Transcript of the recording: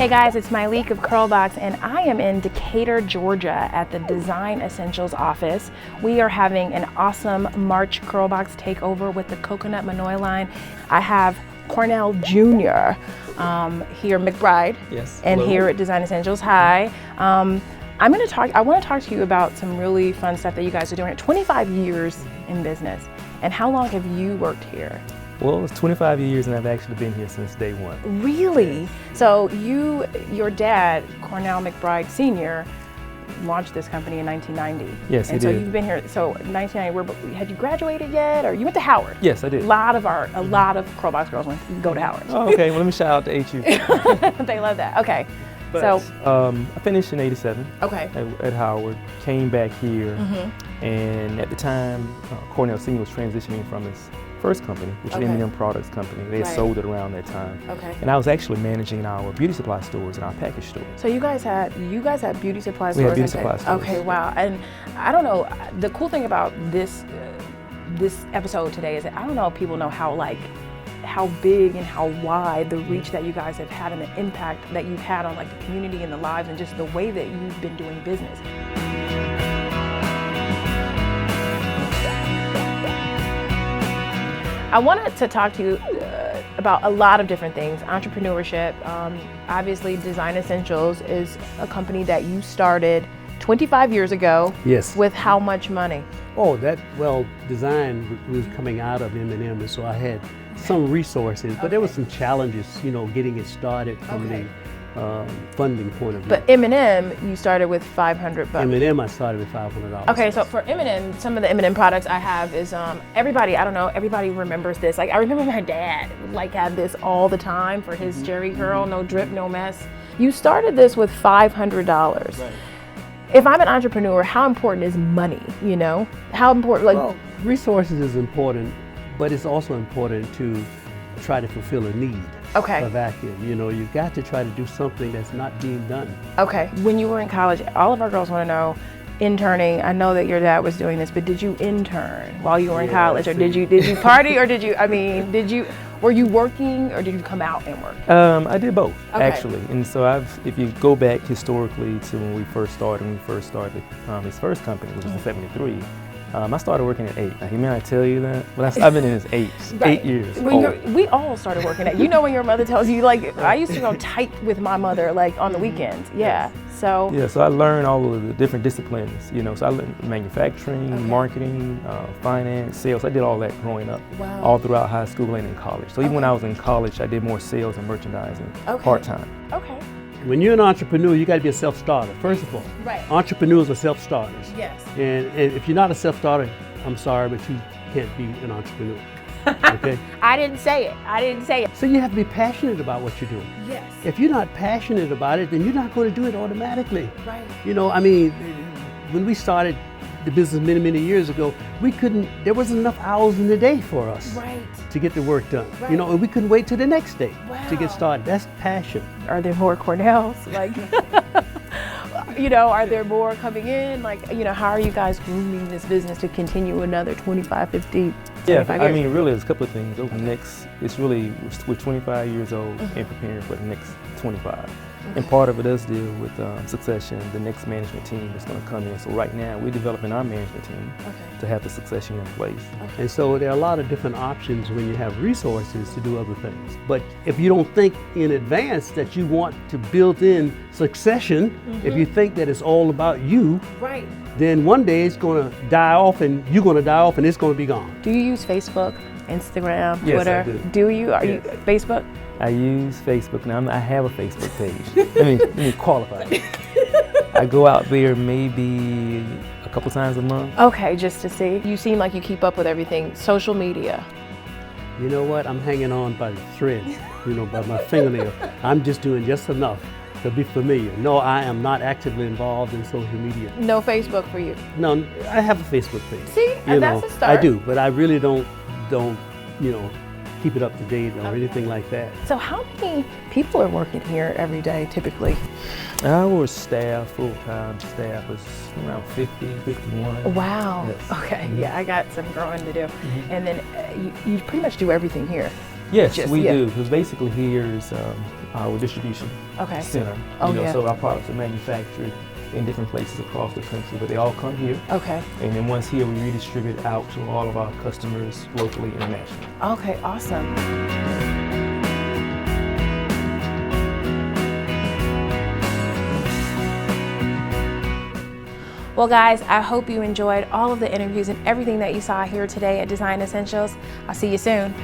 Hey guys, it's Myleek of curlBOX, and I am in Decatur, Georgia at the Design Essentials office. We are having an awesome March curlBOX takeover with the Coconut Manoi line. I have Cornell Jr. Here, McBride, yes, and hello. Here at Design Essentials. Hi. I want to talk to you about some really fun stuff that you guys are doing. 25 years in business, and how long have you worked here? Well, it's 25 years and I've actually been here since day one. Really? So your dad, Cornell McBride Sr., launched this company in 1990. Yes, and he so did. You've been here, so 1990, had you graduated yet? Or you went to Howard? Yes, I did. A lot of curlBOX girls go to Howard. Oh, okay, well let me shout out to HU. They love that, okay. But, I finished in 87 Okay. at Howard, came back here, and at the time, Cornell Sr. was transitioning from his first company, which was M&M Products Company. They had sold it around that time. Okay. And I was actually managing our beauty supply stores and our package stores. So you guys had beauty supply stores? We had beauty supply stores. Okay, wow. And I don't know, the cool thing about this episode today is that I don't know if people know how big and how wide the reach that you guys have had and the impact that you've had on the community and the lives and just the way that you've been doing business. I wanted to talk to you about a lot of different things. Entrepreneurship, obviously Design Essentials is a company that you started 25 years ago. Yes. With how much money? Oh, design was coming out of M&M, and so I had some resources, but there was some challenges, getting it started from the funding point of view. But M&M, you started with $500. M&M, I stared with $500. Okay, so for M&M, some of the M&M products I have is everybody remembers this. I remember my dad had this all the time for his Jerry curl, no drip, no mess. You started this with $500. Right. If I'm an entrepreneur, how important is money? How important? Resources is important, but it's also important to try to fulfill a need. Okay. A vacuum. You've got to try to do something that's not being done. Okay. When you were in college, all of our girls want to know, interning. I know that your dad was doing this, but did you intern while you were in college, or did you party, or were you working, or did you come out and work? I did both, actually. And so if you go back historically to when we first started his first company, which was in '73. I started working at 8. Now, he may not tell you that, but I've been in his 8 years. We all started working at, when your mother tells you, I used to go tight with my mother, on the weekends. Yeah. So. Yeah, so I learned all of the different disciplines, so I learned manufacturing, marketing, finance, sales. I did all that growing up, all throughout high school and in college. So even when I was in college, I did more sales and merchandising part-time. Okay. When you're an entrepreneur, you got to be a self-starter, first of all. Right. Entrepreneurs are self-starters. Yes. And if you're not a self-starter, I'm sorry, but you can't be an entrepreneur. Okay? I didn't say it. So you have to be passionate about what you're doing. Yes. If you're not passionate about it, then you're not going to do it automatically. Right. When we started the business many years ago, there wasn't enough hours in the day for us to get the work done. Right. And we couldn't wait till the next day to get started. That's passion. Are there more Cornells? Are there more coming in? How are you guys grooming this business to continue another 25, 50, 75 years? Really, there's a couple of things. We're 25 years old and preparing for the next 25. And part of it does deal with succession, the next management team that's going to come in. So right now, we're developing our management team to have the succession in place. And so there are a lot of different options when you have resources to do other things. But if you don't think in advance that you want to build in succession, if you think that it's all about you, then one day it's going to die off and you're going to die off and it's going to be gone. Do you use Facebook, Instagram, Yes, Twitter? I do. Do you? Are you Facebook? I use Facebook now. I have a Facebook page. let me qualify it. I go out there maybe a couple times a month. Okay, just to see. You seem like you keep up with everything. Social media. You know what? I'm hanging on by the thread, by my fingernail. I'm just doing just enough to be familiar. No, I am not actively involved in social media. No Facebook for you? No, I have a Facebook page. See, that's a start. I do, but I really don't keep it up to date or anything like that. So how many people are working here every day typically? Our staff, full-time staff, is around 50, 51. Wow. Yes. Okay. Yeah, I got some growing to do. And then you pretty much do everything here. Yes, Just- we yeah. do. Because basically here is our distribution Okay. center. Oh, You know, yeah. so our products are manufactured in different places across the country, but they all come here. Okay. And then once here, we redistribute out to all of our customers locally, internationally. Okay, awesome. Well guys, I hope you enjoyed all of the interviews and everything that you saw here today at Design Essentials. I'll see you soon.